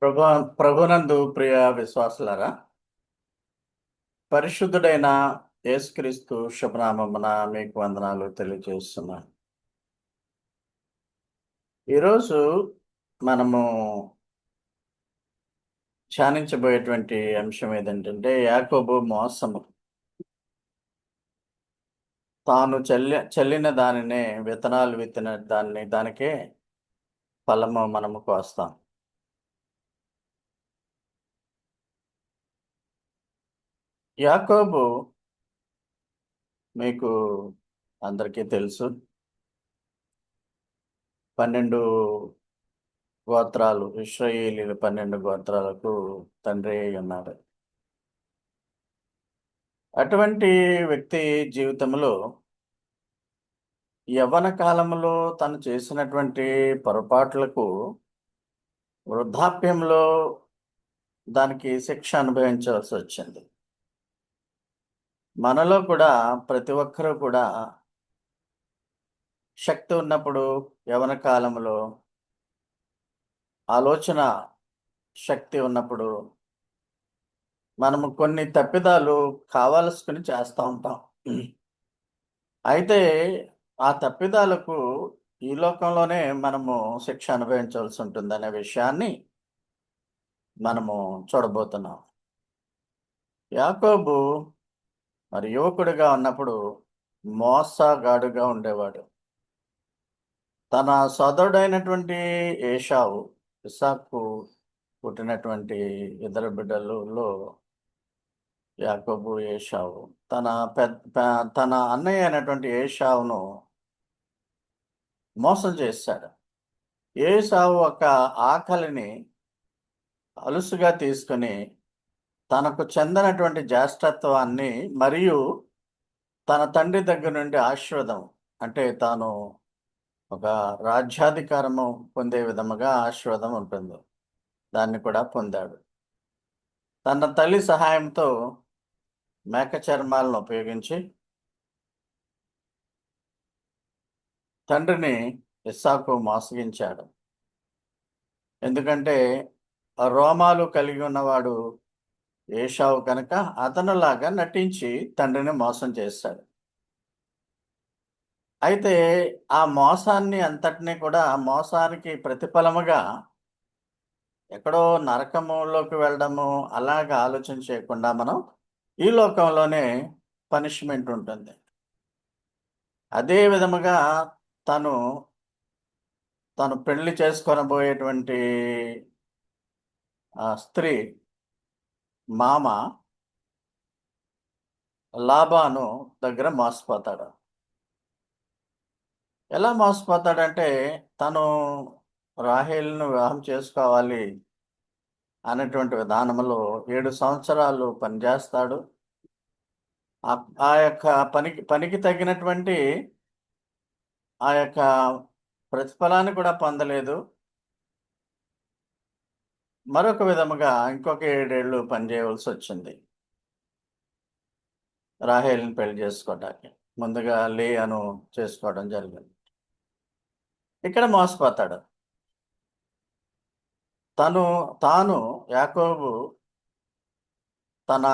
ప్రభు ప్రభునందు ప్రియ విశ్వాసులారా, పరిశుద్ధుడైన యేసుక్రీస్తు శుభనామమున మీకు వందనాలు తెలియజేస్తున్నాను. ఈరోజు మనము ధ్యానించబోయేటువంటి అంశం ఏదంటే యాకోబు మోసము. తాను చల్లిన దానినే విత్తనాలు విత్తిన దానికే ఫలము మనము కోస్తాం. యాకోబు మీకు అందరికీ తెలుసు. 12 గోత్రాలు, ఇశ్రాయేలీయుల 12 గోత్రాలకు తండ్రి అయి ఉన్నాడు. అటువంటి వ్యక్తి జీవితంలో యవ్వన కాలంలో తను చేసినటువంటి పొరపాట్లకు వృద్ధాప్యంలో దానికి శిక్ష అనుభవించవలసి వచ్చింది. మనలో కూడా ప్రతి ఒక్కరూ కూడా శక్తి ఉన్నప్పుడు యవ్వన కాలంలో ఆలోచన శక్తి ఉన్నప్పుడు మనము కొన్ని తప్పిదాలు కావాల్సుకుని చేస్తూ ఉంటాం. అయితే ఆ తప్పిదాలకు ఈ లోకంలోనే మనము శిక్ష అనుభవించవలసి ఉంటుందనే విషయాన్ని మనము చూడబోతున్నాం. యాకోబు మరి యువకుడిగా ఉన్నప్పుడు మోసగాడుగా ఉండేవాడు. తన సోదరుడైనటువంటి ఏశావు, ఇస్సాకు పుట్టినటువంటి ఇద్దరు బిడ్డలలో యాకోబు, ఏశావు తన అన్నయ్య అయినటువంటి ఏశావును మోసం చేశాడు. ఏశావు ఒక ఆకలిని అలుసుగా తీసుకొని తనకు చెందనటువంటి జ్యేష్ఠత్వాన్ని మరియు తన తండ్రి దగ్గర నుండి ఆశీర్వాదం, అంటే తాను ఒక రాజ్యాధికారము పొందే విధముగా ఆశీర్వాదం ఉంటుంది, దాన్ని కూడా పొందాడు. తన తల్లి సహాయంతో మేక చర్మాలను ఉపయోగించి తండ్రిని ఇస్సాకు మోసగించాడు. ఎందుకంటే రోమాలు కలిగి ఉన్నవాడు ఏశావు కనుక అతనులాగా నటించి తండ్రిని మోసం చేశాడు. అయితే ఆ మోసాన్ని అంతటినీ కూడా మోసానికి ప్రతిఫలముగా ఎక్కడో నరకములోకి వెళ్ళడము అలాగా ఆలోచన చేయకుండా మనం ఈ లోకంలోనే పనిష్మెంట్ ఉంటుంది. అదే విధముగా తను పెళ్లి చేసుకొనబోయేటువంటి స్త్రీ మామ లాబాను దగ్గర మోసపోతాడు. ఎలా మోసపోతాడంటే తను రాహేలును వివాహం చేసుకోవాలి అనేటువంటి విధానంలో 7 సంవత్సరాలు పనిచేస్తాడు. ఆ యొక్క పనికి తగినటువంటి ఆ యొక్క ప్రతిఫలాన్ని కూడా పొందలేదు. మరొక విధముగా ఇంకొక 7 ఏళ్ళు పనిచేయవలసి వచ్చింది రాహేలుని పెళ్లి చేసుకోవడానికి. ముందుగా లేయాను చేసుకోవడం జరిగింది. ఇక్కడ మోసపోతాడు. తాను యాకోబు తన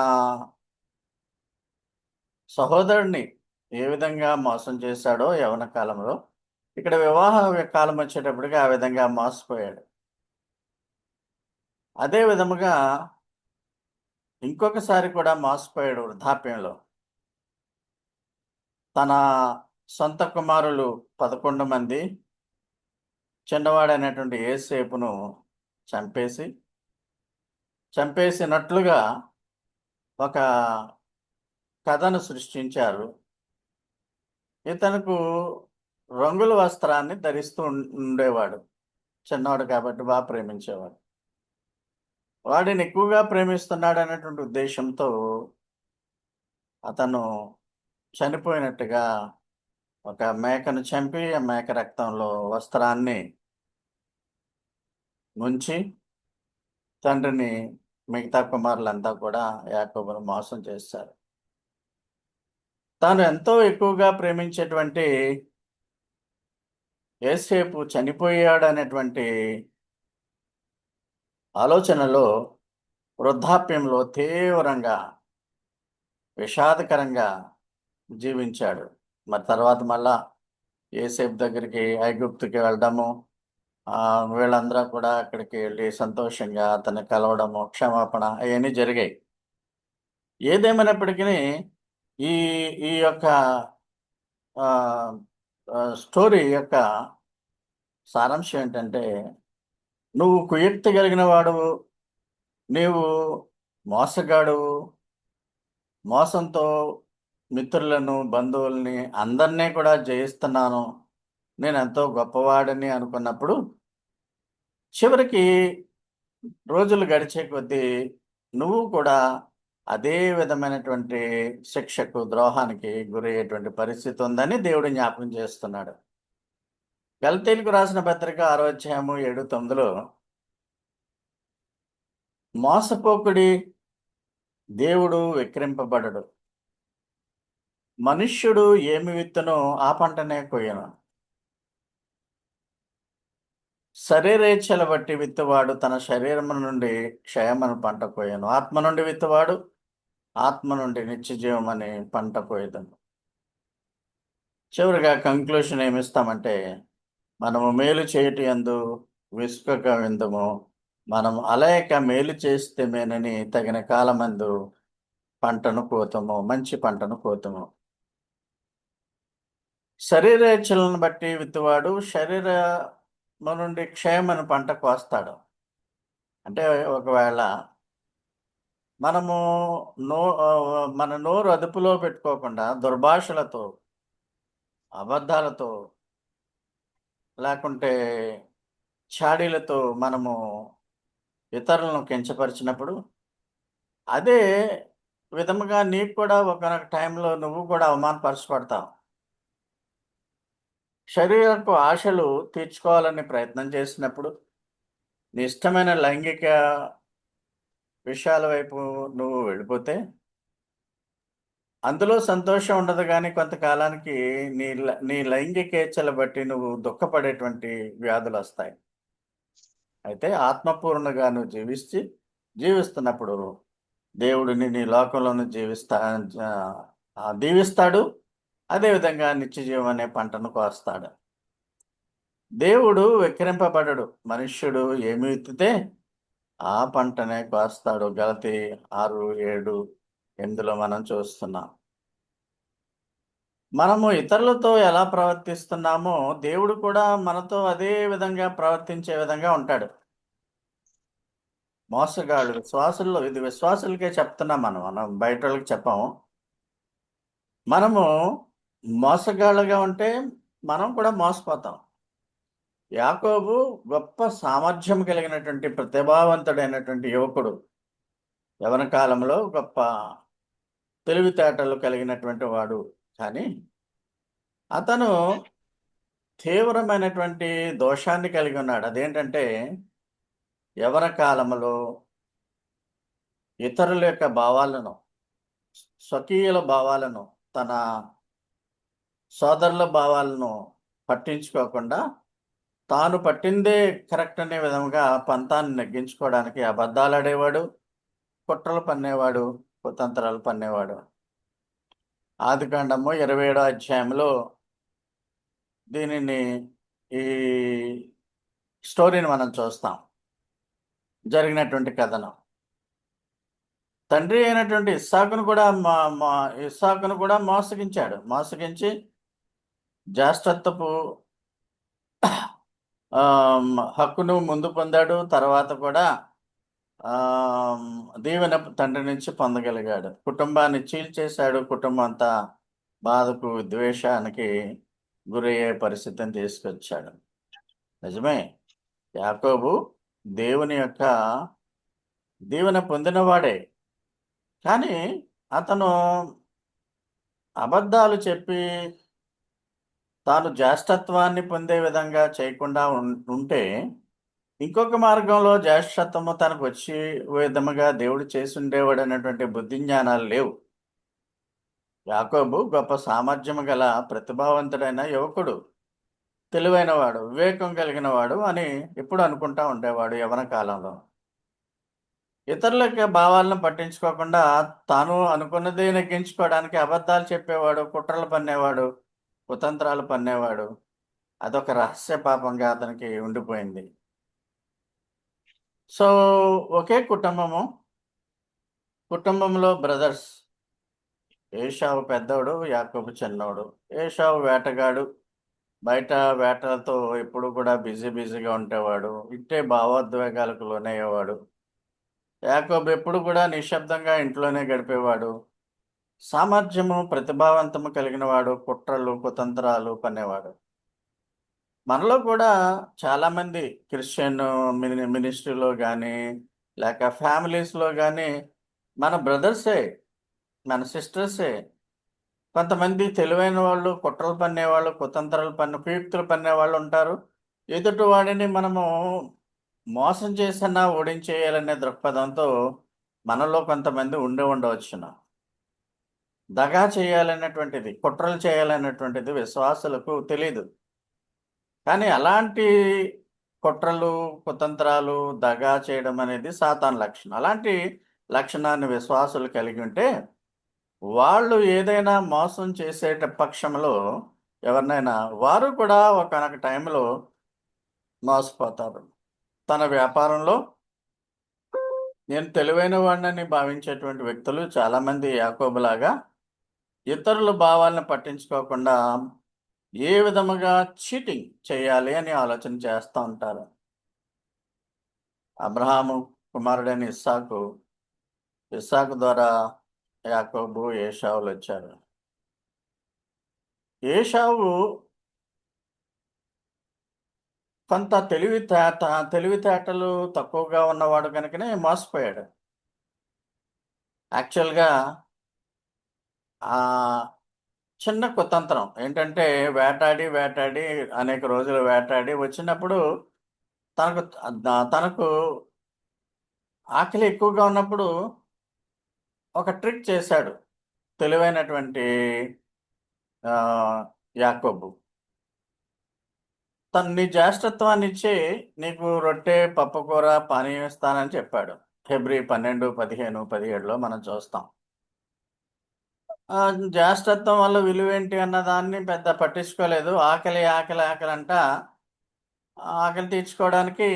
సహోదరుడిని ఏ విధంగా మోసం చేశాడో యవ్వన కాలంలో, ఇక్కడ వివాహ కాలం వచ్చేటప్పటికి ఆ విధంగా మోసపోయాడు. అదే విధముగా ఇంకొకసారి కూడా మోసపోయాడు వృద్ధాప్యంలో. తన సొంత కుమారులు 11 మంది చిన్నవాడైనటువంటి యోసేపును చంపేసినట్లుగా ఒక కథను సృష్టించారు. ఇతనుకు రంగుల వస్త్రాన్ని ధరిస్తూ ఉండేవాడు. చిన్నవాడు కాబట్టి బాగా ప్రేమించేవాడు. వాడిని ఎక్కువగా ప్రేమిస్తున్నాడు అనేటువంటి ఉద్దేశంతో అతను చనిపోయినట్టుగా ఒక మేకను చంపి ఆ మేక రక్తంలో వస్త్రాన్ని ముంచి తండ్రిని మిగతా కుమారులంతా కూడా యాకోబును మోసం చేశారు. తాను ఎంతో ఎక్కువగా ప్రేమించేటువంటి యోసేపు చనిపోయాడు అనేటువంటి ఆలోచనలో వృద్ధాప్యంలో తీవ్రంగా విషాదకరంగా జీవించాడు. మరి తర్వాత మళ్ళా యోసేపు దగ్గరికి ఐగుప్తుకి వెళ్ళడము, వీళ్ళందరూ కూడా అక్కడికి వెళ్ళి సంతోషంగా అతన్ని కలవడము, క్షమాపణ అయన్నీ జరిగాయి. ఏదేమైనప్పటికీ ఈ ఈ యొక్క ఆహ్, స్టోరీ యొక్క సారాంశం ఏంటంటే, నువ్వు కుయుక్తి కలిగిన వాడవు, నీవు మోసగాడువు, మోసంతో మిత్రులను, బంధువుల్ని అందరినీ కూడా జయిస్తున్నాను, నేనెంతో గొప్పవాడిని అనుకున్నప్పుడు, చివరికి రోజులు గడిచే కొద్దీ నువ్వు కూడా అదే విధమైనటువంటి శిక్షకు, ద్రోహానికి గురయ్యేటువంటి పరిస్థితి ఉందని దేవుడు జ్ఞాపకం చేస్తున్నాడు. గలతీయులకు రాసిన పత్రిక 6వ అధ్యాయము 7, 9లో మోసపోకుడి, దేవుడు వెక్కిరింపబడడు. మనుష్యుడు ఏమి విత్తునో ఆ పంటనే కొయ్యును. శరీరేచ్ఛల బట్టి విత్తువాడు తన శరీరము నుండి క్షయమను పంట కోయను. ఆత్మ నుండి విత్తువాడు ఆత్మ నుండి నిత్యజీవమని పంట కోయదను. చివరిగా కంక్లూషన్ ఏమిస్తామంటే, మనము మేలు చేయుట యందు విసుకక విందుము, మనం అలయక మేలు చేస్తేమేనని తగిన కాలమందు పంటను కోతుము, మంచి పంటను కోతుము. శరీరేచ్ఛలను బట్టి విత్తువాడు శరీరము నుండి క్షయమను పంట కోస్తాడు. అంటే ఒకవేళ మనము మన నోరు అదుపులో పెట్టుకోకుండా దుర్భాషలతో, అబద్ధాలతో, లేకుంటే చాడీలతో మనము ఇతరులను కించపరిచినప్పుడు, అదే విధముగా నీకు కూడా ఒకానొక టైంలో నువ్వు కూడా అవమానపరచబడతావు. శరీరపు ఆశలు తీర్చుకోవాలని ప్రయత్నం చేసినప్పుడు, నీ ఇష్టమైన లైంగిక విషయాల వైపు నువ్వు వెళ్ళిపోతే, అందులో సంతోషం ఉండదు గానీ కొంతకాలానికి నీ లైంగికేచ్ఛలు బట్టి నువ్వు దుఃఖపడేటువంటి వ్యాధులొస్తాయి. అయితే ఆత్మపూర్ణగా నువ్వు జీవిస్తున్నప్పుడు దేవుడు నీ లోకంలోను దీవిస్తాడు. అదేవిధంగా నిత్యజీవం అనే పంటను కోస్తాడు. దేవుడు వెక్కిరింపబడడు. మనుష్యుడు ఏమి విత్తితే ఆ పంటనే కోస్తాడు. గలతీ 6, 7, 8లో మనం చూస్తున్నాం. మనము ఇతరులతో ఎలా ప్రవర్తిస్తున్నామో దేవుడు కూడా మనతో అదే విధంగా ప్రవర్తించే విధంగా ఉంటాడు. మోసగాళ్ళు ఇది విశ్వాసులకే చెప్తున్నాం మనం బయటోళ్ళకి చెప్పము. మనము మోసగాళ్ళుగా ఉంటే మనం కూడా మోసపోతాం. యాకోబు గొప్ప సామర్థ్యం కలిగినటువంటి ప్రతిభావంతుడైనటువంటి యువకుడు. యవ్వన కాలంలో గొప్ప తెలివితేటలు కలిగినటువంటి వాడు. కానీ అతను తీవ్రమైనటువంటి దోషాన్ని కలిగి ఉన్నాడు. అదేంటంటే యవ్వన కాలంలో ఇతరుల యొక్క భావాలను, స్వకీయుల భావాలను, తన సోదరుల భావాలను పట్టించుకోకుండా తాను పట్టిందే కరెక్ట్ అనే విధంగా పంతాన్ని నెగ్గించుకోవడానికి అబద్ధాలాడేవాడు, కుట్రలు పన్నేవాడు, కుతంత్రాలు పన్నేవాడు. ఆదికాండము 27వ అధ్యాయంలో దీనిని ఈ స్టోరీని మనం చూస్తాం. జరిగినటువంటి కథనం. తండ్రి అయినటువంటి ఇస్సాకును కూడా మోసగించాడు. మోసగించి జ్యేష్ఠత్వపు హక్కును ముందు పొందాడు. తర్వాత కూడా దీవెన తండ్రి నుంచి పొందగలిగాడు. కుటుంబాన్ని చీల్చేశాడు. కుటుంబం అంతా బాధకు, ద్వేషానికి గురయ్యే పరిస్థితిని తీసుకొచ్చాడు. నిజమే, యాకోబు దేవుని యొక్క దీవెన పొందినవాడే. కానీ అతను అబద్ధాలు చెప్పి తాను జ్యేష్ఠత్వాన్ని పొందే విధంగా చేయకుండా ఉంటే, ఇంకొక మార్గంలో జ్యేష్ఠత్వము తనకు వచ్చి విధముగా దేవుడు చేసి ఉండేవాడు అనేటువంటి బుద్ధి జ్ఞానాలు లేవు. యాకోబు గొప్ప సామర్థ్యము గల ప్రతిభావంతుడైన యువకుడు, తెలివైనవాడు, వివేకం కలిగిన వాడు అని ఎప్పుడు అనుకుంటా ఉండేవాడు యవ్వన కాలంలో. ఇతరుల యొక్క భావాలను పట్టించుకోకుండా తాను అనుకున్నదే నెగ్గించుకోవడానికి అబద్ధాలు చెప్పేవాడు, కుట్రలు పన్నేవాడు, కుతంత్రాలు పన్నేవాడు. అదొక రహస్య పాపంగా అతనికి ఉండిపోయింది. సో, ఒకే కుటుంబంలో బ్రదర్స్. ఏశావు పెద్దోడు, యాకోబు చిన్నోడు. ఏశావు వేటగాడు. బయట వేటలతో ఎప్పుడు కూడా బిజీగా ఉండేవాడు. ఇట్టే భావోద్వేగాలకు లోనయ్యేవాడు. యాకోబు ఎప్పుడు కూడా నిశ్శబ్దంగా ఇంట్లోనే గడిపేవాడు. సామర్థ్యము, ప్రతిభావంతము కలిగినవాడు. కుట్రలు, కుతంత్రాలు పన్నేవాడు. మనలో కూడా చాలామంది క్రిస్టియన్ మినిస్ట్రీలో గానీ, లేక ఫ్యామిలీస్‌లో గానీ, మన బ్రదర్సే, మన సిస్టర్సే. కొంతమంది తెలివైన వాళ్ళు, కుట్రలు పన్నేవాళ్ళు, కుయుక్తులు పన్నేవాళ్ళుంటారు. ఎదుటి వాడిని మనము మోసం చేసన్నా ఓడించేయాలనే దృక్పథంతో మనలో కొంతమంది ఉండవచ్చును. దగా చేయాలనేటువంటిది, కుట్రలు చేయాలనేటువంటిది విశ్వాసులకు తెలీదు. కానీ అలాంటి కుట్రలు, కుతంత్రాలు, దగా చేయడం అనేది సాతాను లక్షణం. అలాంటి లక్షణాన్ని విశ్వాసులు కలిగి ఉంటే, వాళ్ళు ఏదైనా మోసం చేసేట పక్షంలో ఎవరినైనా, వారు కూడా ఒకానొక టైంలో మోసపోతారు. తన వ్యాపారంలో నేను తెలివైన వాడినని భావించేటువంటి వ్యక్తులు చాలామంది యాకోబులాగా ఇతరుల భావాలను పట్టించుకోకుండా ఏ విధముగా చీటింగ్ చేయాలి అని ఆలోచన చేస్తూ ఉంటారు. అబ్రహాము కుమారుడైన ఇస్సాకు ద్వారా యాకోబు, ఏశావులొచ్చారు. ఏశావు కొంత తెలివితేటలు తక్కువగా ఉన్నవాడు కనుకనే మోసపోయాడు. యాక్చువల్‌గా చిన్న కుతంత్రం ఏంటంటే వేటాడి అనేక రోజులు వేటాడి వచ్చినప్పుడు తనకు ఆకలి ఎక్కువగా ఉన్నప్పుడు ఒక ట్రిక్ చేశాడు తెలివైనటువంటి యాకోబు. నీ జ్యేష్ఠత్వాన్నిచ్చి నీకు రొట్టె, పప్పుకూర, పానీయం ఇస్తానని చెప్పాడు. హెబ్రీ 12, 15, 17లో మనం చూస్తాం. జ్యేష్ఠత్వం వల్ల విలువేంటి అన్న దాన్ని పెద్ద పట్టించుకోలేదు. ఆకలి ఆకలి తీర్చుకోవడానికి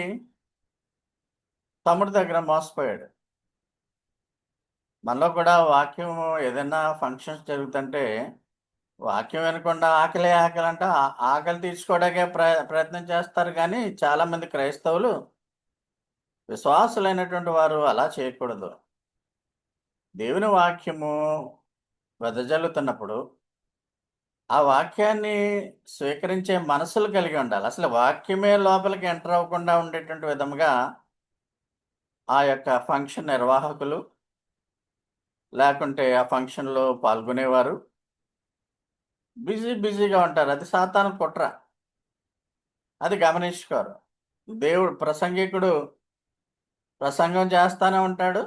తమ్ముడి దగ్గర మోసపోయాడు. మనలో కూడా వాక్యం ఏదైనా ఫంక్షన్స్ జరుగుతుంటే వాక్యం వినకుండా ఆకలి ఆకలి తీర్చుకోవడానికే ప్రయత్నం చేస్తారు కానీ చాలామంది క్రైస్తవులు, విశ్వాసులైనటువంటి వారు అలా చేయకూడదు. దేవుని వాక్యము వెదజల్లుతున్నప్పుడు ఆ వాక్యాన్ని స్వీకరించే మనసులు కలిగి ఉండాలి. అసలు వాక్యమే లోపలికి ఎంటర్ అవ్వకుండా ఉండేటువంటి విధముగా ఆ యొక్క ఫంక్షన్ నిర్వాహకులు, లేకుంటే ఆ ఫంక్షన్‌లో పాల్గొనేవారు బిజీగా ఉంటారు. అది సాతాను కుట్ర. అది గమనించుకోరు. ప్రసంగికుడు ప్రసంగం చేస్తానే ఉంటాడు.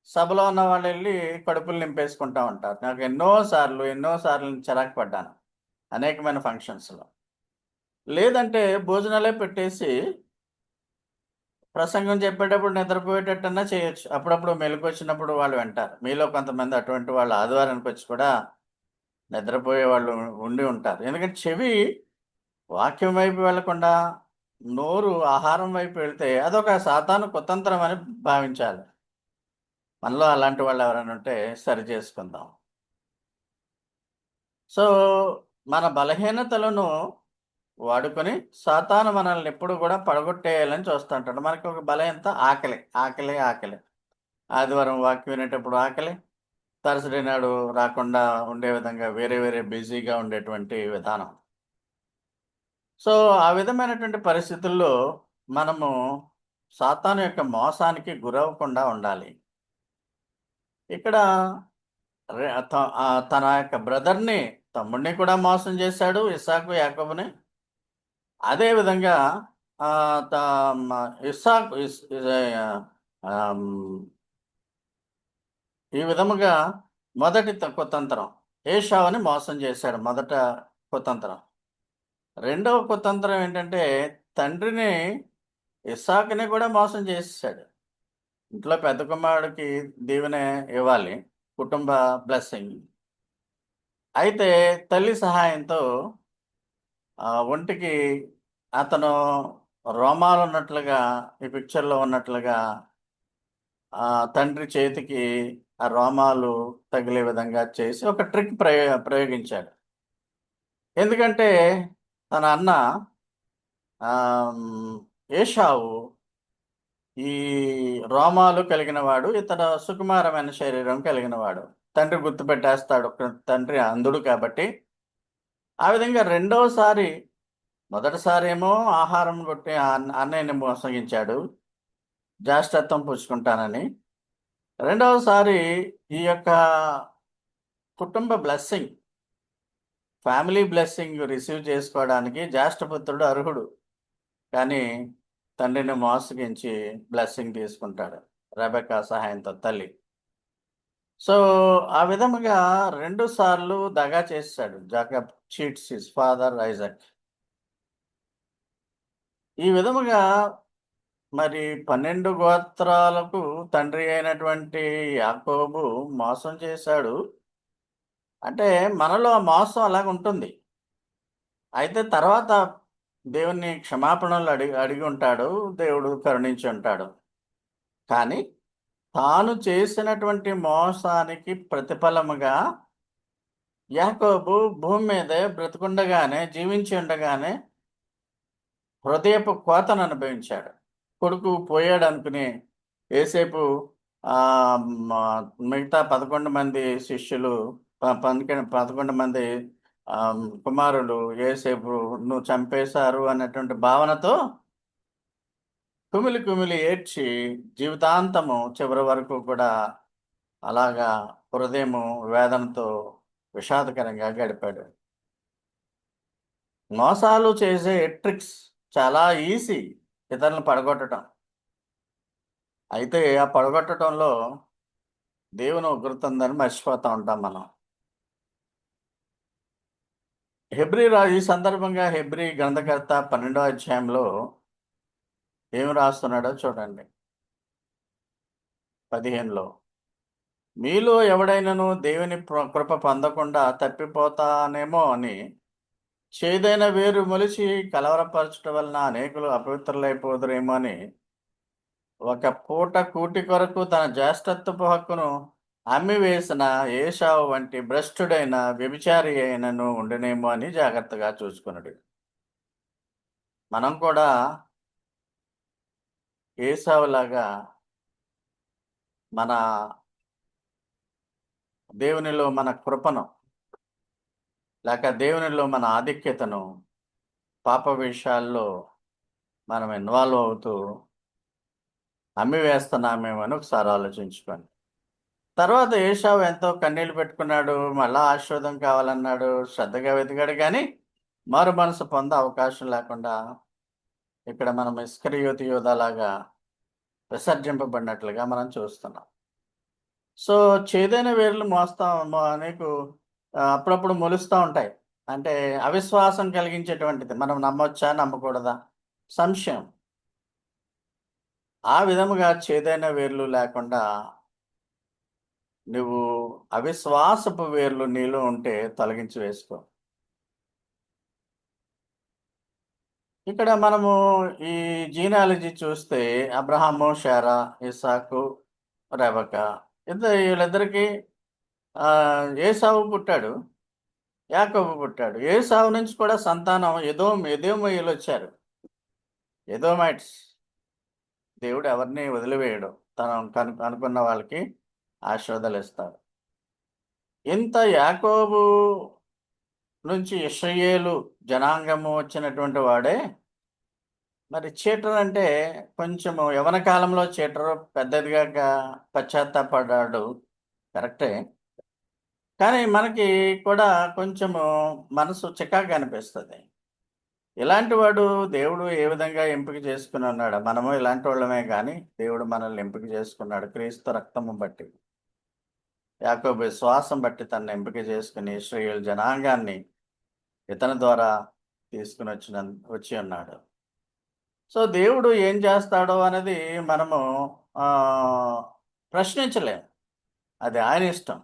సభలో ఉన్న వాళ్ళెళ్ళి కడుపులు నింపేసుకుంటా ఉంటారు. నాకు ఎన్నో సార్లు చిరాకు పడ్డాను. అనేకమైన ఫంక్షన్స్‌లో. లేదంటే భోజనాలే పెట్టేసి ప్రసంగం చెప్పేటప్పుడు నిద్రపోయేటట్టన్నా చేయొచ్చు. అప్పుడప్పుడు మెలుకువొచ్చినప్పుడు వాళ్ళు వింటారు. మీలో కొంతమంది అటువంటి వాళ్ళు ఆదివారానికొచ్చి కూడా నిద్రపోయే వాళ్ళు ఉండి ఉంటారు. ఎందుకంటే చెవి వాక్యం వైపు వెళ్ళకుండా నోరు ఆహారం వైపు వెళ్తే అదొక సాతాను కుతంత్రం అని భావించాలి. మనలో అలాంటి వాళ్ళు ఎవరైనా ఉంటే సరి చేసుకుందాం. సో, మన బలహీనతలను వాడుకొని సాతాను మనల్ని ఎప్పుడు కూడా పడగొట్టేయాలని చూస్తుంటాడు. మనకి ఒక బలహీనత ఆకలి. ఆదివారం వాక్యం వినేటప్పుడు ఆకలి. థర్స్‌డే నాడు రాకుండా ఉండే విధంగా వేరే బిజీగా ఉండేటువంటి విధానం. సో, ఆ విధమైనటువంటి పరిస్థితుల్లో మనము సాతాను యొక్క మోసానికి గురవ్వకుండా ఉండాలి. ఇక్కడ తన యొక్క తమ్ముడిని కూడా మోసం చేశాడు ఇస్సాకు, యాకోబుని. అదే విధంగా ఆహ్, త మ ఇస్సాకు ఇస్ ఇస్ ఆహ్, ఈ విధముగా మొదటి కుతంత్రం ఏశావుని మోసం చేశాడు. మొదట కుతంత్రం. రెండవ కుతంత్రం ఏంటంటే తండ్రిని ఇస్సాకుని కూడా మోసం చేసేసాడు. ఇంట్లో పెద్ద కుమారుడికి దీవెన ఇవ్వాలి, కుటుంబ బ్లెస్సింగ్. అయితే తల్లి సహాయంతో ఒంటికి అతను రోమాలు ఉన్నట్లుగా, ఈ పిక్చర్లో ఉన్నట్లుగా తండ్రి చేతికి ఆ రోమాలు తగిలే విధంగా చేసి ఒక ట్రిక్ ప్రయోగించాడు. ఎందుకంటే తన అన్న ఏషావు ఈ రోమాలు కలిగిన వాడు, ఇతడు సుకుమారమైన శరీరం కలిగిన వాడు. తండ్రి గుర్తుపెట్టేస్తాడు, తండ్రి అంధుడు కాబట్టి. ఆ విధంగా రెండవసారి, మొదటిసారి ఏమో ఆహారం కొట్టి అన్నయ్యని మోసగించాడు, జ్యేష్ఠత్వం పుచ్చుకుంటానని. రెండవసారి ఈ యొక్క కుటుంబ బ్లెస్సింగ్, ఫ్యామిలీ బ్లెస్సింగ్ రిసీవ్ చేసుకోవడానికి జ్యేష్ఠపుత్రుడు అర్హుడు. కానీ తండ్రిని మోసగించి బ్లెస్సింగ్ తీసుకుంటాడు రెబెకా సహాయంతో, తల్లి. సో ఆ విధముగా 2 సార్లు దగా చేశాడు Jacob. Cheats his father Isaac. ఈ విధముగా మరి 12 గోత్రాలకు తండ్రి అయినటువంటి యాకోబు మోసం చేశాడు. అంటే మనలో ఆ మోసం అలాగ ఉంటుంది. అయితే తర్వాత దేవుని క్షమాపణలు అడిగి అడిగి ఉంటాడు, దేవుడు కరుణించి ఉంటాడు. కానీ తాను చేసినటువంటి మోసానికి ప్రతిఫలముగా యాకోబు భూమి మీదే బ్రతికుండగానే, జీవించి ఉండగానే హృదయపు కోతను అనుభవించాడు. కొడుకు పోయాడు అనుకుని ఏసేపు మిగతా 11 మంది శిష్యులు, 11 మంది కుమారులు ఏసేపు నువ్వు చంపేశారు అన్నటువంటి భావనతో కుమిలి కుమిలి ఏడ్చి జీవితాంతము చివరి వరకు కూడా అలాగా హృదయము వేదనతో విషాదకరంగా గడిపాడు. మోసాలు చేసే ట్రిక్స్ చాలా ఈజీ ఇతరులను పడగొట్టడం. అయితే ఆ పడగొట్టడంలో దేవుని ఉగ్రత ఉందని మర్చిపోతూ ఉంటాం మనం. ఈ సందర్భంగా హెబ్రీ గ్రంథకర్త 12వ అధ్యాయంలో ఏమి రాస్తున్నాడో చూడండి. 15లో మీలో ఎవడైనాను దేవుని కృప పొందకుండా తప్పిపోతానేమో అని చేదైన వేరు మొలిచి కలవరపరచడం వలన అనేకులు అపవిత్రులైపోదురేమో అని ఒక పూట కూటి కొరకు తన జ్యేష్ఠత్వపు హక్కును అమ్మివేసిన ఏషావు వంటి భ్రష్టుడైన వ్యభిచారి అయినను ఉండునేమో అని జాగ్రత్తగా చూసుకున్నాడు. మనం కూడా ఏసావులాగా మన దేవునిలో మన కృపను, లేక దేవునిలో మన ఆధిక్యతను పాప విషయాల్లో మనం ఇన్వాల్వ్ అవుతూ అమ్మివేస్తున్నామేమని ఒకసారి ఆలోచించుకోండి. తర్వాత ఏషావు ఎంతో కన్నీళ్లు పెట్టుకున్నాడు, మళ్ళా ఆశీర్వాదం కావాలన్నాడు, శ్రద్ధగా వెతికాడు, కానీ మారు మనసు పొందే అవకాశం లేకుండా ఇక్కడ మనం ఇస్కరియోతు యోధాలాగా విసర్జింపబడినట్లుగా మనం చూస్తున్నాం. సో చేదైన వేర్లు నీకు అప్పుడప్పుడు మొలుస్తూ ఉంటాయి. అంటే అవిశ్వాసం కలిగించేటువంటిది. మనం నమ్మొచ్చా, నమ్మకూడదా, సంశయం. ఆ విధముగా చేదైన వేర్లు లేకుండా నువ్వు అవిశ్వాసపు వేర్లు నీలో ఉంటే తొలగించి వేసుకో. ఇక్కడ మనము ఈ జీనాలజీ చూస్తే అబ్రహాము, షారా, ఇస్సాకు, రెబకా, వీళ్ళిద్దరికి ఏసావు పుట్టాడు, యాకోబు పుట్టాడు. ఏసావు నుంచి కూడా సంతానం ఎదోమీయులు వచ్చారు. ఎదోమైట్స్. దేవుడు ఎవరిని వదిలివేయడు, తను అనుకున్న వాళ్ళకి ఆశీర్వాదాలు ఇస్తాడు. ఇంత యాకోబు నుంచి ఇశ్రాయేలు జనాంగము వచ్చినటువంటి వాడే మరి చీటర్. అంటే కొంచెము యవన కాలంలో చీటరు, పెద్దదిగా పశ్చాత్తాపడ్డాడు, కరెక్టే. కానీ మనకి కూడా కొంచెము మనసు చికాగా అనిపిస్తుంది. ఇలాంటి వాడు దేవుడు ఏ విధంగా ఎంపిక చేసుకుని ఉన్నాడు. మనము ఇలాంటి వాళ్ళమే, కానీ దేవుడు మనల్ని ఎంపిక చేసుకున్నాడు క్రీస్తు రక్తము బట్టి, యాకోబు విశ్వాసం బట్టి తనను ఎంపిక చేసుకుని ఇశ్రాయేలు జనాంగాన్ని ఇతని ద్వారా తీసుకుని వచ్చి ఉన్నాడు. సో దేవుడు ఏం చేస్తాడో అనేది మనము ఆ, ప్రశ్నించలేం. అది ఆయన ఇష్టం.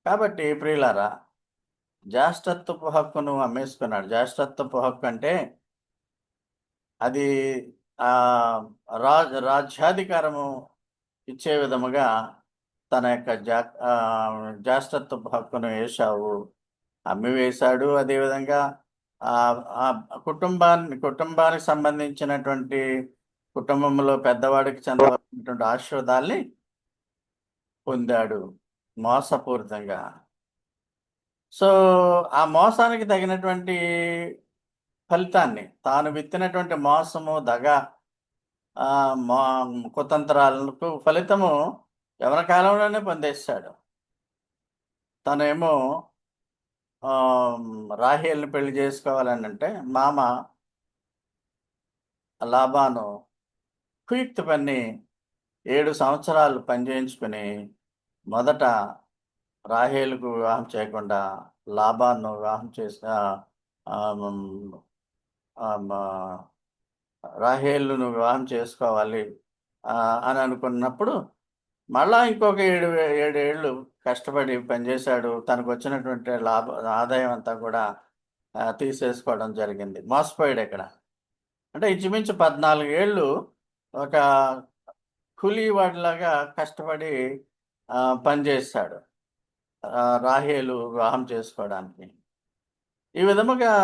కాబట్టి ప్రియులారా, జ్యేష్ఠత్వపు హక్కును అమ్మేసుకున్నాడు. జ్యేష్ఠత్వపు హక్కు అంటే అది ఆ రాజ్యాధికారము ఇచ్చే విధముగా తన యొక్క జ్యేష్ఠత్వపు హక్కును ఏశావు అమ్మివేశాడు. అదేవిధంగా ఆ ఆ కుటుంబానికి సంబంధించినటువంటి కుటుంబంలో పెద్దవాడికి చెందవలసినటువంటి ఆశీర్వాదాల్ని పొందాడు మోసపూరితంగా. సో ఆ మోసానికి తగినటువంటి ఫలితాన్ని, తాను విత్తినటువంటి మోసము, దగ, ఆ మా కుతంత్రాలకు ఫలితము యవన కాలంలోనే పొందేశాడు. తనేమో రాహేల్ని పెళ్లి చేసుకోవాలని అంటే మామ లాబాను కుయుక్తి పన్ని 7 సంవత్సరాలు పనిచేయించుకుని మొదట రాహేలుకు వివాహం చేయకుండా లాబాను వివాహం చేసిన రాహేలును వివాహం చేసుకోవాలి అని అనుకున్నప్పుడు మళ్ళా ఇంకొక 7 ఏళ్ళు కష్టపడి పనిచేశాడు. తనకు వచ్చినటువంటి ఆదాయం అంతా కూడా తీసేసుకోవడం జరిగింది. మోసపోయాడు ఇక్కడ. అంటే ఇంచుమించు 14 ఏళ్ళు ఒక కూలీవాడిలాగా కష్టపడి పనిచేశాడు రాహేలు వివాహం చేసుకోవడానికి. ఈ విధముగా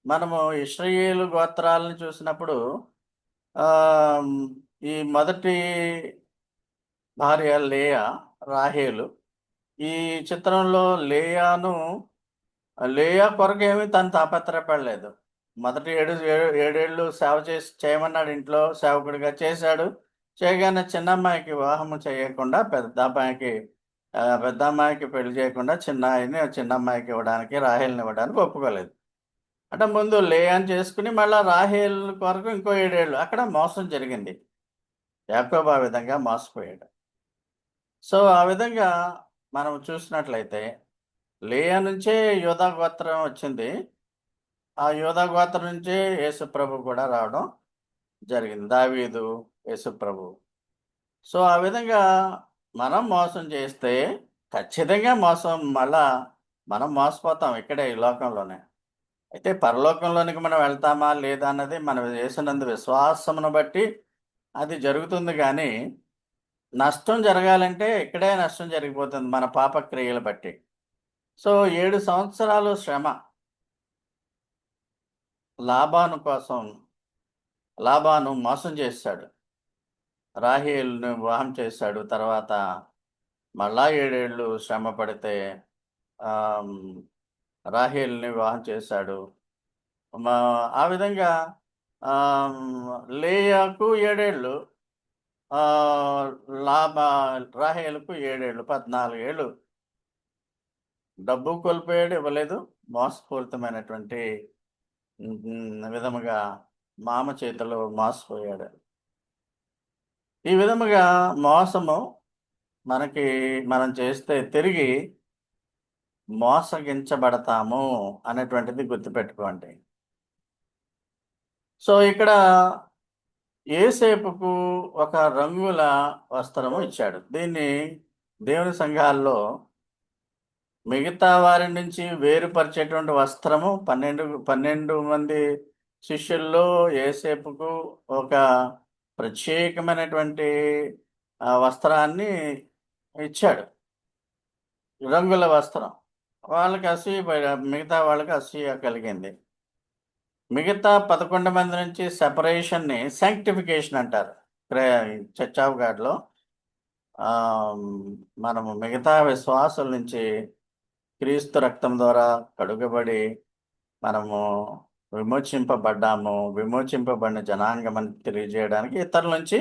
మనము ఇశ్రాయేలు గోత్రాలను చూసినప్పుడు ఈ మొదటి భార్య లేయా, రాహేలు. ఈ చిత్రంలో లేయా కొరకేమీ తను తాపత్రయపడలేదు. మొదటి 7 ఏళ్ళు సేవ చేయమన్నాడు, ఇంట్లో సేవకుడిగా చేశాడు. చేయగానే చిన్నమ్మాయికి వివాహము చేయకుండా పెద్ద అమ్మాయికి పెళ్లి చేయకుండా చిన్నమ్మాయికి ఇవ్వడానికి, రాహేల్ని ఇవ్వడానికి ఒప్పుకోలేదు. అంటే ముందు లేయాని చేసుకుని మళ్ళీ రాహేల్ కొరకు ఇంకో 7 ఏళ్ళు అక్కడ మోసం జరిగింది. యాకోబు ఆ విధంగా మోసపోయాడు. సో ఆ విధంగా మనం చూసినట్లయితే లేయా నుంచే యూదా గోత్రం వచ్చింది. ఆ యూదా గోత్రం నుంచే యేసుప్రభు కూడా రావడం జరిగింది. దావీదు, యేసుప్రభు. సో ఆ విధంగా మనం మోసం చేస్తే ఖచ్చితంగా మళ్ళా మనం మోసపోతాం ఇక్కడే, ఈ లోకంలోనే. అయితే పరలోకంలోనికి మనం వెళ్తామా లేదా అన్నది మనం చేసినందు విశ్వాసమును బట్టి అది జరుగుతుంది. కానీ నష్టం జరగాలంటే ఇక్కడే నష్టం జరిగిపోతుంది మన పాపక్రియలు బట్టి. సో 7 సంవత్సరాలు శ్రమ లాబాను మోసం చేశాడు. రాహేలును వివాహం చేశాడు. తర్వాత మళ్ళా 7 ఏళ్ళు శ్రమ పడితే రాహేలుని వివాహం చేశాడు. ఆ విధంగా లేయాకు 7 ఏళ్ళు, రాహేలుకు 7 ఏళ్ళు, 14 ఏళ్ళు డబ్బు కోల్పోయాడు, ఇవ్వలేదు. మోసపూరితమైనటువంటి విధముగా మామ చేతిలో మోసపోయాడు. ఈ విధముగా మోసము మనం చేస్తే తిరిగి మోసగించబడతాము అనేటువంటిది గుర్తుపెట్టుకోండి. సో ఇక్కడ యేసేపుకు ఒక రంగుల వస్త్రము ఇచ్చాడు. దీన్ని దేవుని సంఘాల్లో మిగతా వారి నుంచి వేరుపరిచేటువంటి వస్త్రము 12 మంది శిష్యుల్లో యేసేపుకు ఒక ప్రత్యేకమైనటువంటి వస్త్రాన్ని ఇచ్చాడు, రంగుల వస్త్రం. మిగతా వాళ్ళకి అసూయ కలిగింది. మిగతా 11 మంది నుంచి సెపరేషన్ని శాంక్టిఫికేషన్ అంటారు. చర్చ్ ఆఫ్ గాడ్లో మనము మిగతా విశ్వాసుల నుంచి క్రీస్తు రక్తం ద్వారా కడుగబడి మనము విమోచింపబడిన జనాంగం అని తెలియజేయడానికి ఇతరుల నుంచి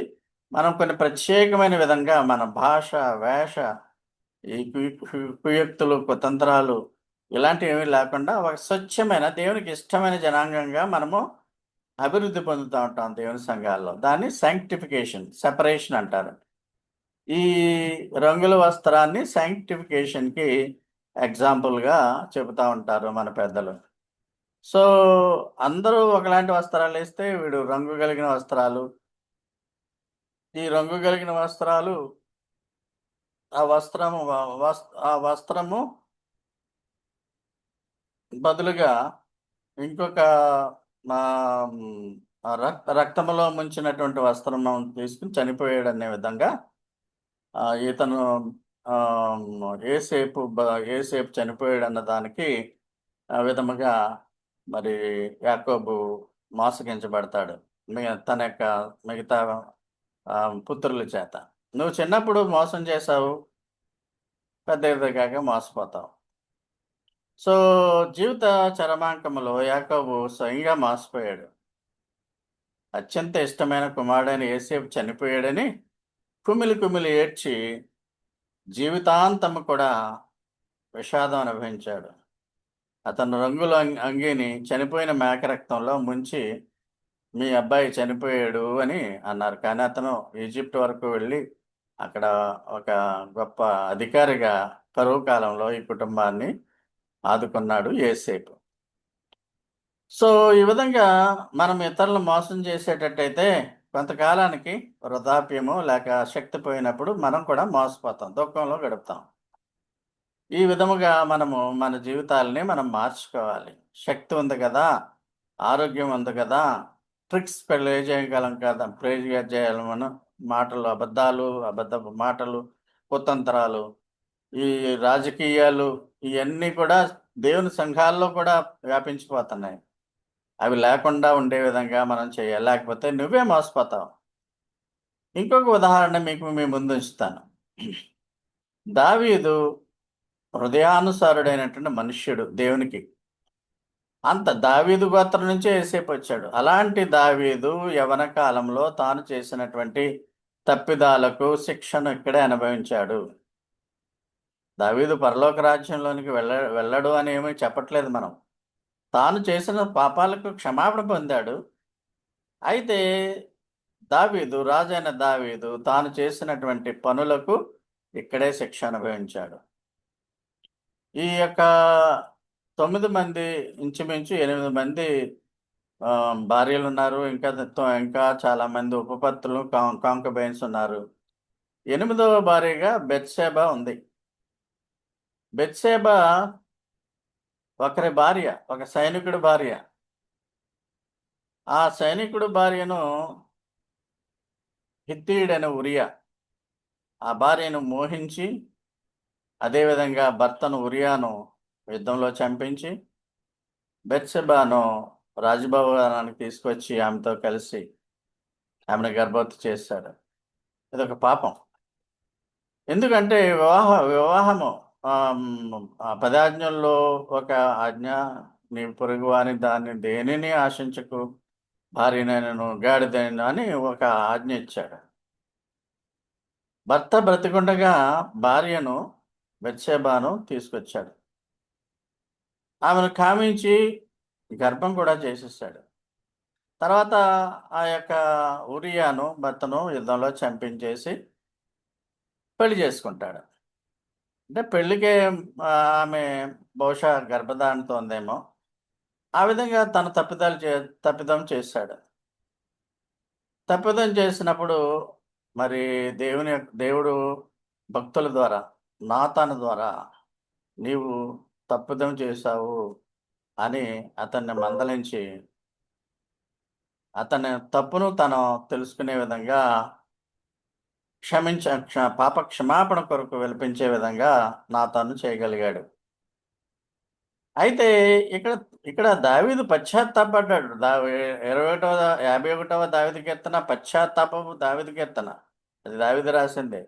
మనం కొన్ని ప్రత్యేకమైన విధంగా మన భాష, వేష, ఈ కుయుక్తులు, కుతంత్రాలు ఇలాంటివి ఏమీ లేకుండా ఒక స్వచ్ఛమైన దేవునికి ఇష్టమైన జనాంగంగా మనము అభివృద్ధి పొందుతూ ఉంటాం దేవుని సంఘాల్లో. దాన్ని శాంక్టిఫికేషన్, సెపరేషన్ అంటారు. ఈ రంగుల వస్త్రాన్ని శాంక్టిఫికేషన్కి ఎగ్జాంపుల్గా చెబుతూ ఉంటారు మన పెద్దలు. సో అందరూ ఒకలాంటి వస్త్రాలు వేస్తే వీడు రంగు కలిగిన వస్త్రాలు, ఈ రంగు కలిగిన వస్త్రాలు, ఆ వస్త్రము బదులుగా ఇంకొక మా రక్తములో ముంచినటువంటి వస్త్రం తీసుకుని చనిపోయాడు అనే విధంగా ఇతను ఆ, ఏసేపు చనిపోయాడు అన్న దానికి ఆ విధముగా మరి యాకోబు మోసగించబడతాడు తన యొక్క మిగతా ఆ, పుత్రుల చేత. నువ్వు చిన్నప్పుడు మోసం చేసావు, పెద్ద ఎదిగాక మోసపోతావు. సో జీవిత చరమాంకములో యాకోబు స్వయంగా మోసపోయాడు. అత్యంత ఇష్టమైన కుమారుడైన యేసేపు చనిపోయాడని కుమిలి కుమిలి ఏడ్చి జీవితాంతము కూడా విషాదం అనుభవించాడు. అతను రంగుల అంగీని చనిపోయిన మేక రక్తంలో ముంచి మీ అబ్బాయి చనిపోయాడు అని అన్నారు. కానీ అతను ఈజిప్ట్ వరకు వెళ్ళి అక్కడ ఒక గొప్ప అధికారిగా కరువు కాలంలో ఈ కుటుంబాన్ని ఆదుకున్నాడు యేసేపు. సో ఈ విధంగా మనం ఇతరులను మోసం చేసేటట్టయితే కొంతకాలానికి వృద్ధాప్యము లేక శక్తి పోయినప్పుడు మనం కూడా మోసపోతాం, దుఃఖంలో గడుపుతాం. ఈ విధముగా మనము మన జీవితాలని మనం మార్చుకోవాలి. శక్తి ఉంది కదా, ఆరోగ్యం ఉంది కదా, ట్రిక్స్ ప్లే చేయగలం కదా, ప్లే చేయాలి మనం. మాటలు అబద్ధపు మాటలు, కుతంత్రాలు, ఈ రాజకీయాలు, ఇవన్నీ కూడా దేవుని సంఘాల్లో కూడా వ్యాపించిపోతున్నాయి. అవి లేకుండా ఉండే విధంగా మనం చేయాలి, లేకపోతే నువ్వే మోసపోతావు. ఇంకొక ఉదాహరణ మీకు మీ ముందు ఉంచుతాను. దావీదు హృదయానుసారుడైనటువంటి మనుష్యుడు దేవునికి. అంత దావీదు గోత్రం నుంచే యేసేపు వచ్చాడు. అలాంటి దావీదు యవన కాలంలో తాను చేసినటువంటి తప్పిదాలకు శిక్షను ఇక్కడే అనుభవించాడు. దావీదు పరలోక రాజ్యంలోనికి వెళ్ళడు అని ఏమీ చెప్పట్లేదు మనం. తాను చేసిన పాపాలకు క్షమాపణ పొందాడు. అయితే రాజైన దావీదు తాను చేసినటువంటి పనులకు ఇక్కడే శిక్ష అనుభవించాడు. ఈ యొక్క 9 మంది, ఇంచుమించు 8 మంది భార్యలు ఉన్నారు. ఇంకా చాలా మంది ఉపపత్తులు, కాంకబైన్స్ ఉన్నారు. 8వ భార్యగా బెత్షెబా ఉంది. బెత్షెబా ఒకరి భార్య, ఒక సైనికుడి భార్య. ఆ సైనికుడి భార్యను హిత్తీయుడైన ఉరియా ఆ భార్యను మోహించి, అదేవిధంగా భర్తను ఉరియాను యుద్ధంలో చంపించి బెత్షెబాను రాజభవనానికి తీసుకొచ్చి ఆమెతో కలిసి ఆమెను గర్భవతి చేశాడు. ఇదొక పాపం. ఎందుకంటే వివాహము 10 ఆజ్ఞల్లో ఒక ఆజ్ఞ, నీ పొరుగు వారి దాన్ని దేనిని ఆశించకు, భార్యనైనను గాడిదైనను అని ఒక ఆజ్ఞ ఇచ్చాడు. భర్త బ్రతికుండగా భార్యను బెత్షెబాను తీసుకొచ్చాడు. ఆమెను కామించి గర్భం కూడా చేసేసాడు. తర్వాత ఆ యొక్క ఉరియాను భర్తను యుద్ధంలో చంపించేసి పెళ్లి చేసుకుంటాడు. అంటే పెళ్లికే ఆమె బహుశా గర్భధారణతో ఉందేమో. ఆ విధంగా తన తప్పిదం చేశాడు. తప్పిదం చేసినప్పుడు మరి దేవుడు భక్తుల ద్వారా, నాతాను ద్వారా నీవు తప్పిదం చేశావు అని అతన్ని మందలించి అతని తప్పును తను తెలుసుకునే విధంగా పాప క్షమాపణ కొరకు విలపించే విధంగా నాతాను చేయగలిగాడు. అయితే ఇక్కడ ఇక్కడ దావీదు పశ్చాత్తాపడ్డాడు. 51వ దావీదు కీర్తన పశ్చాత్తాపము దావీదు కీర్తన. అది దావీదు రాసిందే.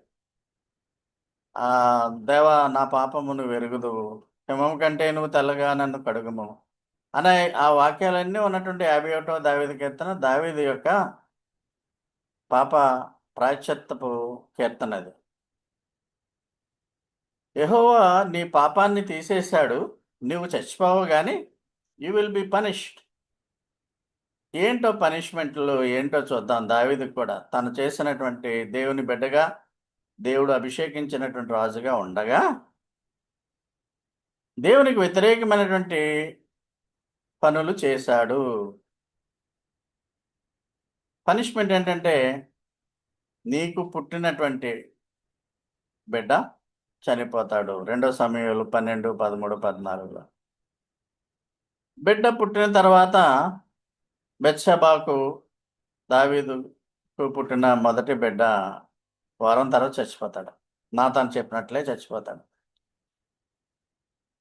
దేవా నా పాపమును వెరుగుదువు, హిమము కంటే నువ్వు తెల్లగా నన్ను కడుగుము అనే ఆ వాక్యాలన్నీ ఉన్నటువంటి 51వ దావీదు కీర్తన దావీదు యొక్క పాప ప్రాయశ్చిత్తపు కీర్తన అది. యెహోవా నీ పాపాన్ని తీసేశాడు, నువ్వు చచ్చిపోవు కానీ యూ విల్ బి పనిష్డ్. ఏంటో పనిష్మెంట్లు ఏంటో చూద్దాం. దావీదుకు కూడా తను చేసినటువంటి దేవుని బిడ్డగా, దేవుడు అభిషేకించినటువంటి రాజుగా ఉండగా దేవునికి వ్యతిరేకమైనటువంటి పనులు చేశాడు. పనిష్మెంట్ ఏంటంటే నీకు పుట్టినటువంటి బిడ్డ చనిపోతాడు. 2 సమూయేలు 12, 13, 14లో. బిడ్డ పుట్టిన తర్వాత బెత్షెబాకు దావీదుకు పుట్టిన మొదటి బిడ్డ వారం తర్వాత చచ్చిపోతాడు. నాతాను చెప్పినట్లే చచ్చిపోతాడు.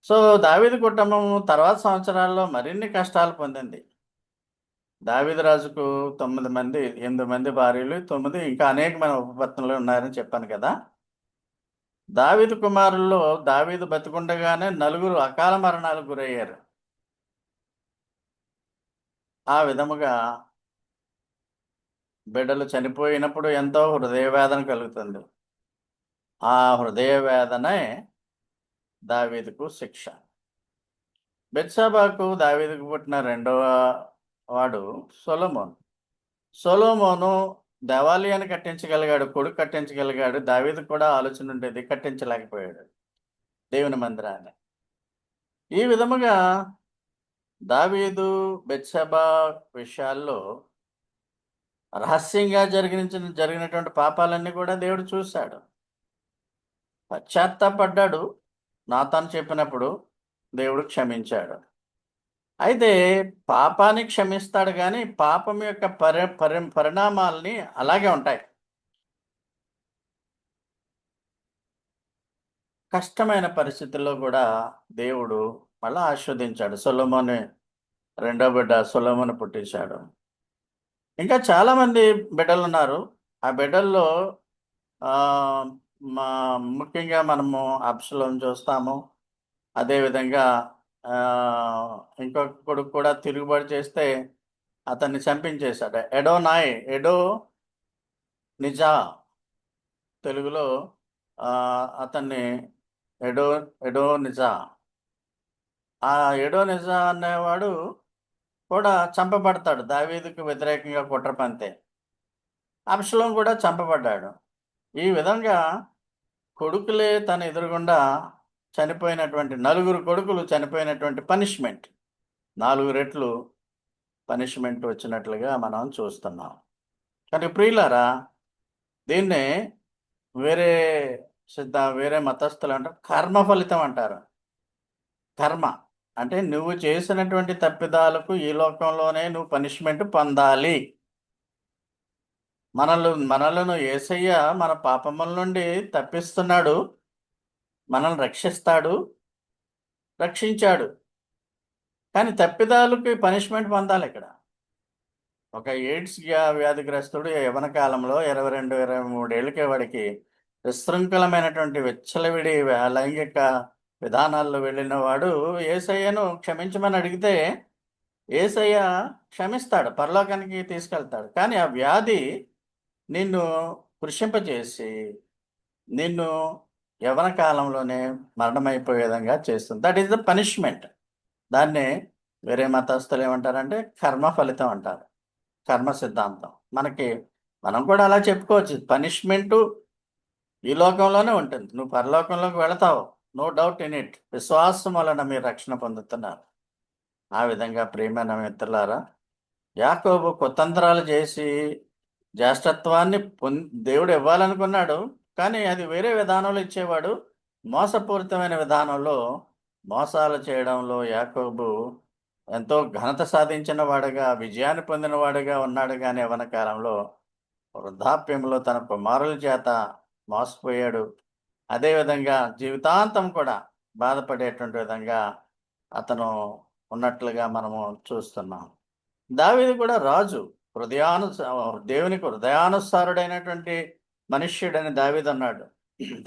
సో దావీదు కుటుంబం తర్వాత సంవత్సరాల్లో మరిన్ని కష్టాలు పొందింది. దావీదు రాజుకు 8 మంది భార్యలు, 9 ఇంకా అనేకమైన ఉపపత్నులు ఉన్నారని చెప్పాను కదా. దావీదు కుమారుల్లో దావీదు బతికుండగానే 4 అకాల మరణాలకు గురయ్యారు. ఆ విధముగా బిడ్డలు చనిపోయినప్పుడు ఎంతో హృదయవేదన కలుగుతుంది. ఆ హృదయవేదనే దావీదుకు శిక్ష. బెత్షెబాకు దావీదుకు పుట్టిన రెండవ వాడు సొలొమోను. సొలొమోను దేవాలయాన్ని కట్టించగలిగాడు, కొడుకు కట్టించగలిగాడు. దావీదుకు కూడా ఆలోచన ఉండేది, కట్టించలేకపోయాడు దేవుని మందిరాన్ని. ఈ విధముగా దావీదు బెత్షెబా విషయాల్లో రహస్యంగా జరిగినటువంటి పాపాలన్నీ కూడా దేవుడు చూశాడు. పశ్చాత్తాపడ్డాడు. నాతాను చెప్పినప్పుడు దేవుడు క్షమించాడు. అయితే పాపాన్ని క్షమిస్తాడు కానీ పాపం యొక్క పరిణామాల్ని అలాగే ఉంటాయి. కష్టమైన పరిస్థితుల్లో కూడా దేవుడు మళ్ళా ఆస్వాదించాడు. సొలొమోను రెండో బిడ్డ సొలొమోను పుట్టించాడు. ఇంకా చాలామంది బిడ్డలు ఉన్నారు. ఆ బిడ్డల్లో మా ముఖ్యంగా మనము అబ్షలోము చూస్తాము. అదేవిధంగా ఇంకొక కొడుకు కూడా తిరుగుబాటు చేస్తే అతన్ని చంపించేశాడు. ఎడో నిజా తెలుగులో అతన్ని ఎడో నిజా. ఆ ఎడో నిజా అనేవాడు కూడా చంపబడతాడు. దావీదుకు వ్యతిరేకంగా కుట్ర పంతే. అబ్షలోము కూడా చంపబడ్డాడు. ఈ విధంగా కొడుకులే తన ఎదురుగుండా చనిపోయినటువంటి 4 కొడుకులు చనిపోయినటువంటి పనిష్మెంట్ 4 రెట్లు పనిష్మెంట్ వచ్చినట్లుగా మనం చూస్తున్నాం. కానీ ప్రియులారా, దీన్నే వేరే వేరే మతస్థులు అంటారు కర్మ ఫలితం అంటారు. కర్మ అంటే నువ్వు చేసినటువంటి తప్పిదాలకు ఈ లోకంలోనే నువ్వు పనిష్మెంట్ పొందాలి. మనలను యేసయ్య మన పాపముల నుండి తప్పిస్తున్నాడు, మనల్ని రక్షిస్తాడు, రక్షించాడు. కానీ తప్పిదాలకి పనిష్మెంట్ పొందాలి. ఇక్కడ ఒక ఎయిడ్స్ వ్యాధిగ్రస్తుడు యవ్వన కాలంలో 22, 23 ఏళ్ళకే వాడికి విశృంఖలమైనటువంటి విచ్చలవిడి లైంగిక విధానాల్లో వెళ్ళిన వాడు యేసయ్యను క్షమించమని అడిగితే యేసయ్య క్షమిస్తాడు, పరలోకానికి తీసుకెళ్తాడు. కానీ ఆ వ్యాధి నిన్ను కృషింపజేసి నిన్ను యవ్వన కాలంలోనే మరణమైపోయే విధంగా చేస్తుంది. That is the punishment. దాన్ని వేరే మతస్థులు ఏమంటారంటే కర్మ ఫలితం అంటారు, కర్మ సిద్ధాంతం. మనం కూడా అలా చెప్పుకోవచ్చు. పనిష్మెంటు ఈ లోకంలోనే ఉంటుంది, నువ్వు పరలోకంలోకి వెళతావు, నో డౌట్ ఇన్ ఇట్. విశ్వాసం వలన మీరు రక్షణ పొందుతున్నారు. ఆ విధంగా ప్రియమైన మిత్రులారా, యాకోబు కుతంత్రాలు చేసి జ్యేష్ఠత్వాన్ని దేవుడు ఇవ్వాలనుకున్నాడు, కానీ అది వేరే విధానంలో ఇచ్చేవాడు. మోసపూరితమైన విధానంలో మోసాలు చేయడంలో యాకోబు ఎంతో ఘనత సాధించిన వాడుగా, విజయాన్ని పొందిన వాడుగా ఉన్నాడు. కానీ యవ్వన కాలంలో వృద్ధాప్యంలో తన కుమారుల చేత మోసపోయాడు. అదేవిధంగా జీవితాంతం కూడా బాధపడేటువంటి విధంగా అతను ఉన్నట్లుగా మనము చూస్తున్నాం. దావీదు కూడా రాజు, దేవునికి హృదయానుసారుడైనటువంటి మనుష్యుడని దావీదు అన్నాడు,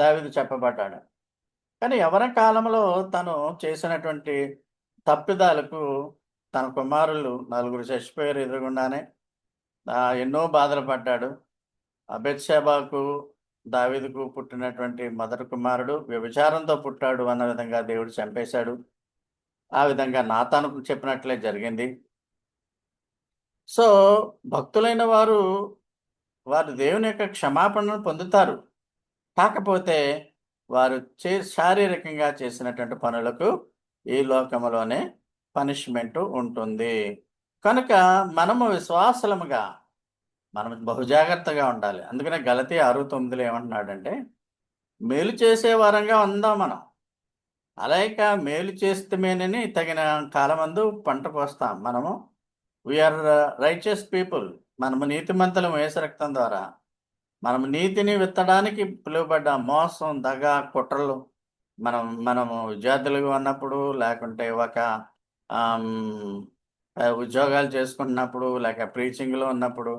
దావీదు చెప్పబడ్డాడు. కానీ యవ్వన కాలంలో తను చేసినటువంటి తప్పిదాలకు తన కుమారులు 4 చచ్చిపోయారు ఎదురుగుండానే. ఎన్నో బాధలు పడ్డాడు. బెత్షెబాకు దావీదుకు పుట్టినటువంటి మొదటి కుమారుడు వ్యభిచారంతో పుట్టాడు అన్న విధంగా దేవుడు చంపేశాడు. ఆ విధంగా నాతానుకు చెప్పినట్లే జరిగింది. సో భక్తులైన వారు దేవుని యొక్క క్షమాపణను పొందుతారు. కాకపోతే వారు శారీరకంగా చేసినటువంటి పనులకు ఈ లోకములోనే పనిష్మెంట్ ఉంటుంది. కనుక మనము విశ్వాసులముగా మనం బహుజాగ్రత్తగా ఉండాలి. అందుకనే గలతీ 6:9 ఏమంటున్నాడంటే, మేలు చేసే వారంగా ఉందాం మనం. అలాగ మేలు చేస్తమేనని తగిన కాలమందు పంట కోస్తాం. మనము వీఆర్ రైచియస్ పీపుల్. మనము నీతిమంతులము యేసు రక్తం ద్వారా. మనము నీతిని విత్తడానికి పిలువబడ్డాం. మోసం, దగ, కుట్రలు మనము విద్యార్థులుగా ఉన్నప్పుడు, లేకుంటే ఒక ఉద్యోగాలు చేసుకుంటున్నప్పుడు, లేక ప్రీచింగ్‌లో ఉన్నప్పుడు,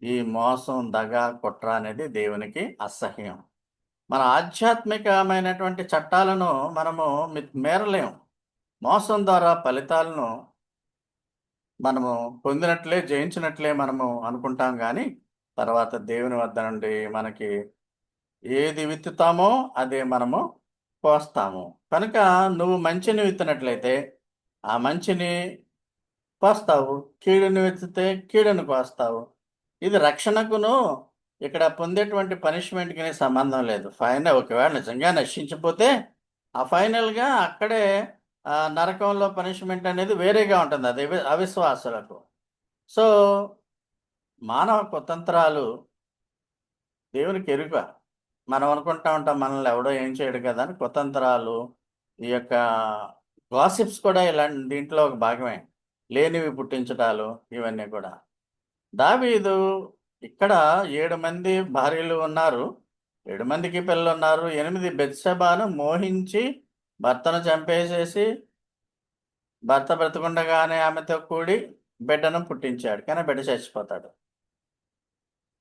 ఈ మోసం, దగ, కుట్ర అనేది దేవునికి అసహ్యం. మన ఆధ్యాత్మికమైనటువంటి చట్టాలను మనము మీరలేము. మోసం ద్వారా ఫలితాలను మనము పొందినట్లే, జయించినట్లే మనము అనుకుంటాం గానీ, తర్వాత దేవుని వద్ద నుండి మనకి ఏది విత్తుతామో అదే మనము కోస్తాము. కనుక నువ్వు మంచిని విత్తినట్లయితే, ఆ మంచిని కోస్తావు. కీడుని విత్తితే కీడును కోస్తావు. ఇది రక్షణకును, ఇక్కడ పొందేటువంటి పనిష్మెంట్‌కిని సంబంధం లేదు. ఒకవేళ నిజంగా నశించిపోతే, ఆ ఫైనల్‌గా అక్కడే నరకంలో పనిష్మెంట్ అనేది వేరేగా ఉంటుంది. అది అవిశ్వాసులకు. సో, మానవ కుతంత్రాలు దేవునికి ఎరుక. మనం అనుకుంటా ఉంటాం మనల్ని ఎవడో ఏం చేయడు కదా అని. కుతంత్రాలు, ఈ యొక్క గాసిప్స్ కూడా దీంట్లో ఒక భాగమే. లేనివి పుట్టించటాలు ఇవన్నీ కూడా. దావీదు ఇక్కడ 7 మంది భార్యలు ఉన్నారు. 7 మందికి పిల్లలున్నారు. 8 బెత్షెబాను మోహించి భర్తను చంపేసేసి, భర్త బ్రతికుండగానే ఆమెతో కూడి బిడ్డను పుట్టించాడు. కానీ బిడ్డ చచ్చిపోతాడు.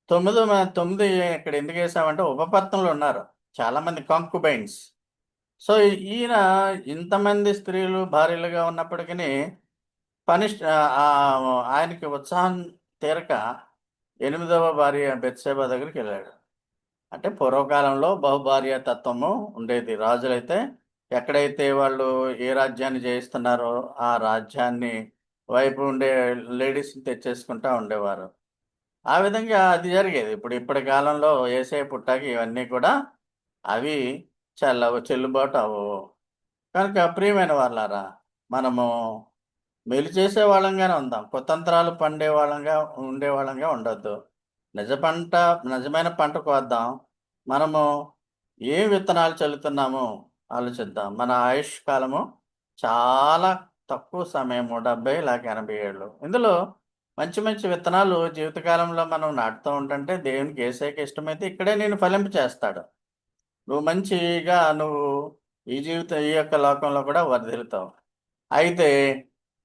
9 ఇక్కడ ఎందుకేసామంటే ఉపపత్నులున్నారు. చాలామంది కాంకుబైన్స్. సో, ఈయన ఇంతమంది స్త్రీలు భార్యలుగా ఉన్నప్పటికిని ఆయనకి ఉత్సాహం తీరక 8వ భార్య బెత్షెబా దగ్గరికెళ్ళాడు. అంటే పూర్వకాలంలో బహుభార్య తత్వము ఉండేది. రాజులైతే ఎక్కడైతే వాళ్ళు ఏ రాజ్యాన్ని జయిస్తున్నారో ఆ రాజ్యాన్ని వైపు ఉండే లేడీస్‌ని తెచ్చేసుకుంటా ఉండేవారు. ఆ విధంగా అది జరిగేది. ఇప్పటి కాలంలో యేసయ్య పుట్టాక ఇవన్నీ కూడా అవి చెల్లుబాటు అవ్వవు. కనుక ప్రియమైన వాళ్ళారా, మనము మేలు చేసే వాళ్ళంగానే ఉందాం. కుతంత్రాలు ఉండేవాళ్ళంగా ఉండొద్దు. నిజమైన పంట కోద్దాం. మనము ఏ విత్తనాలు చల్లుతున్నామో ఆలోచిద్దాం. మన ఆయుష్ కాలము చాలా తక్కువ సమయము, 70 లేక 80 ఏళ్ళు. ఇందులో మంచి మంచి విత్తనాలు జీవితకాలంలో మనం నాటుతూ ఉంటుంటే దేవునికి యేసయ్యకి ఇష్టమైతే ఇక్కడే నిన్ను ఫలింపచేస్తాడు. నువ్వు ఈ యొక్క లోకంలో కూడా వర్ధిల్లుతావు. అయితే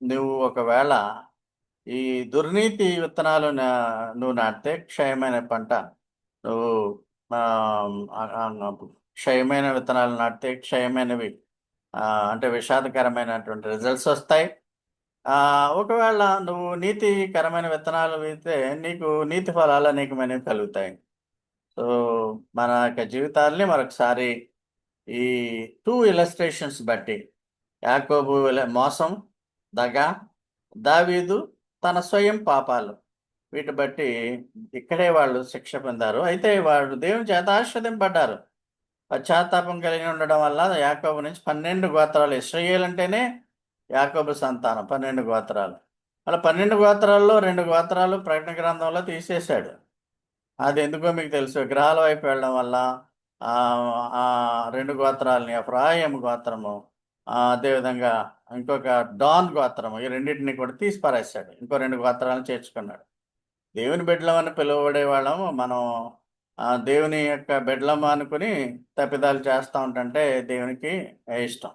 నువ్వు ఒకవేళ ఈ దుర్నీతి విత్తనాలు నువ్వు నాటితే క్షయమైన పంట. నువ్వు క్షయమైన విత్తనాలు నాటితే క్షయమైనవి, అంటే విషాదకరమైనటువంటి రిజల్ట్స్ వస్తాయి. ఒకవేళ నువ్వు నీతికరమైన విత్తనాలు వేస్తే నీకు నీతి ఫలాలు అనేకమైనవి కలుగుతాయి. సో, మన యొక్క జీవితాల్ని మరొకసారి ఈ 2 ఇలస్ట్రేషన్స్ బట్టి, యాకోబు మోసం, దగ, దావీదు తన స్వయం పాపాలు, వీటి బట్టి ఇక్కడే వాళ్ళు శిక్ష పొందారు. అయితే వాళ్ళు దేవుని చేత ఆశీర్వదింపబడ్డారు. పశ్చాత్తాపం కలిగి ఉండడం వల్ల యాకోబు నుంచి 12 గోత్రాలు. ఇశ్రాయేలు అంటేనే యాకోబు సంతానం 12 గోత్రాలు. అలా 12 గోత్రాల్లో 2 గోత్రాలు ప్రకటన గ్రంథంలో తీసేశాడు. అది ఎందుకో మీకు తెలుసు. విగ్రహాల వైపు వెళ్ళడం వల్ల ఆ 2 గోత్రాలని, ఎఫ్రాయిము గోత్రము, అదేవిధంగా ఇంకొక డాన్ గోత్రము, ఈ రెండింటిని కూడా తీసి పారేశాడు. ఇంకో 2 గోత్రాలను చేర్చుకున్నాడు. దేవుని బిడ్డలమని పిలువబడే వాళ్ళము మనం దేవుని యొక్క బిడ్డలము అనుకుని తప్పిదాలు చేస్తూ ఉంటుంటే దేవునికి ఇష్టం.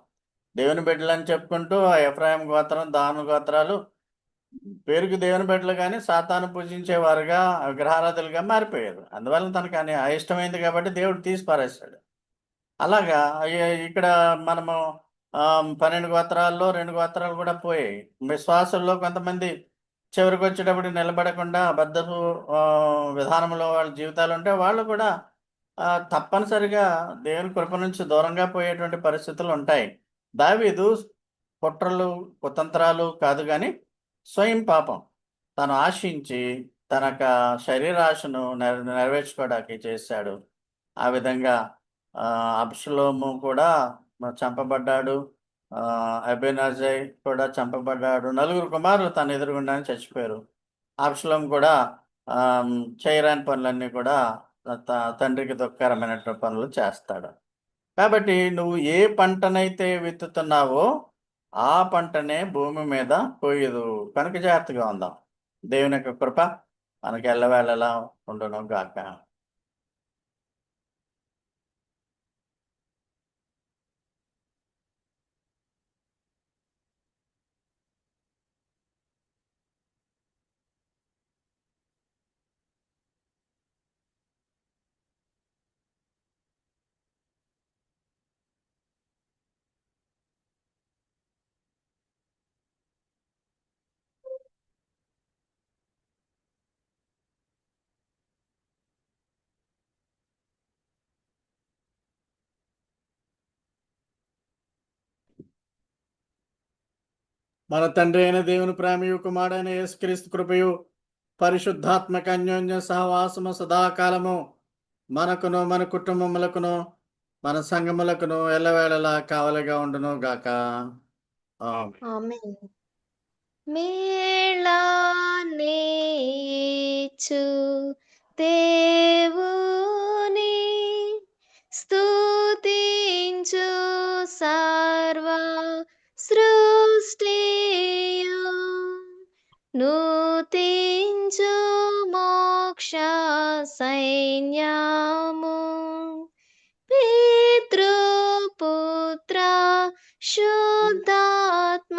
దేవుని బిడ్డలని చెప్పుకుంటూ ఆ ఎఫ్రాయిము గోత్రం, దాను గోత్రాలు పేరుకి దేవుని బిడ్డలు గాని సాతాను పూజించేవారుగా, విగ్రహారాధులుగా మారిపోయారు. అందువల్ల తనకు అయిష్టమైంది కాబట్టి దేవుడు తీసి పారేశాడు. అలాగా ఇక్కడ మనము 12 గోత్రాల్లో 2 గోత్రాలు కూడా పోయాయి. విశ్వాసుల్లో కొంతమంది చివరికొచ్చేటప్పుడు నిలబడకుండా అబద్ధపు విధానంలో వాళ్ళ జీవితాలుంటే వాళ్ళు కూడా తప్పనిసరిగా దేవుని కృప నుంచి దూరంగా పోయేటువంటి పరిస్థితులుంటాయి. దావీదు కుట్రలు, కుతంత్రాలు కాదు గానీ స్వయం పాపం. తను ఆశించి తనక శరీరాశను నెరవేర్చుకోవడానికి చేశాడు. ఆ విధంగా అబ్షలోము కూడా చంపబడ్డాడు. అబెనాజై కూడా చంపబడ్డాడు. 9 కుమారులు తన ఎదురుగుండానే చచ్చిపోయారు. అబ్షాలోం కూడా ఆహ్, చేయరాని పనులన్నీ కూడా తండ్రికి దుఃఖకరమైనటువంటి పనులు చేస్తాడు. కాబట్టి నువ్వు ఏ పంటనైతే విత్తుతున్నావో, ఆ పంటనే భూమి మీద కోయుదువు. కనుక జాగ్రత్తగా ఉందాం. దేవుని యొక్క కృప మనకు ఎల్లవేళలా ఉండును గాక. మన తండ్రి అయిన దేవుని ప్రేమయు, కుమారుడైన యేసుక్రీస్తు కృపయు, పరిశుద్ధాత్మక అన్యోన్య సహవాసము సదాకాలము మనకును, మన కుటుంబములకును, మన సంఘములకును ఎల్లవేళలా కావలిగా ఉండును గాక. ఆమేన్. ఆమేన్. మేళాన్నిచ్చు దేవుని స్తుతించు సర్వ సృష్టియు నూతించు మోక్ష సైన్యము పితృపుత్ర శుద్ధాత్మ